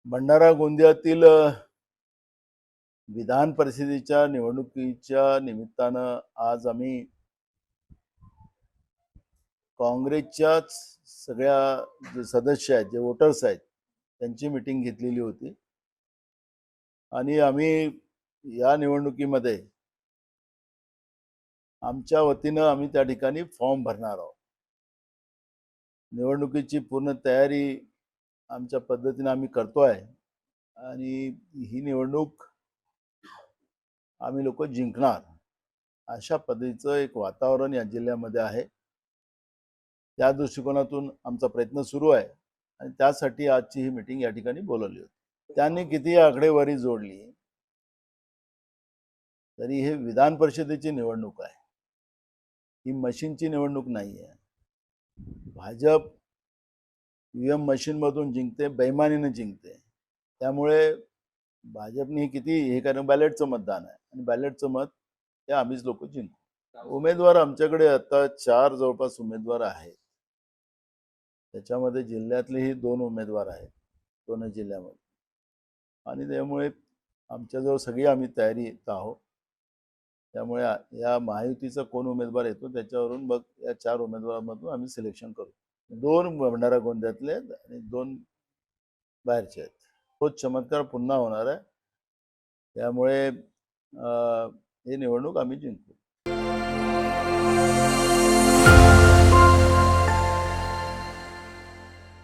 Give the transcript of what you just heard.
भंडारा गोंदियातील विधान परिषदेच्या निवडणुकीच्या निमित्तानं आज आम्ही काँग्रेसच्याच सगळ्या जे सदस्य आहेत, जे वोटर्स आहेत, त्यांची मीटिंग घेतलेली होती आणि आम्ही या निवडणुकीमध्ये आमच्या वतीनं आम्ही त्या ठिकाणी फॉर्म भरणार आहोत। निवडणुकीची पूर्ण तयारी आमच्या पद्धतीने आम्ही करतोय आणि ही निवडणूक आम्ही लोक जिंकणार अशा पद्धतीचं एक वातावरण या जिल्ह्यामध्ये आहे। त्या दृष्टिकोनातून आमचा प्रयत्न सुरू आहे आणि त्यासाठी आजची ही मीटिंग या ठिकाणी बोलवली होती। त्यांनी किती आकडेवारी जोडली तरी हे विधान परिषदेची निवडणूक आहे, ही मशीनची निवडणूक नाही आहे। भाजप ईव्हीएम मशीनमधून जिंकते, बेईमानीने जिंकते। त्यामुळे भाजपने किती हे कारण बॅलेटचं मतदान आहे आणि बॅलेटचं मत हे आम्हीच लोक जिंकू। उमेदवार आमच्याकडे आता 4 जवळपास उमेदवार आहेत। त्याच्यामध्ये जिल्ह्यातलेही 2 उमेदवार आहेत, दोन्ही जिल्ह्यामध्ये, आणि त्यामुळे आमच्याजवळ सगळी आम्ही तयारीत आहोत। त्यामुळे या महायुतीचा कोण उमेदवार येतो त्याच्यावरून मग या 4 उमेदवारांमधून आम्ही सिलेक्शन करू। 2 भंडारा गोंदियातले आणि 2 बाहेरचे आहेत। तो चमत्कार पुन्हा होणार आहे, त्यामुळे ही निवडणूक आम्ही जिंकू।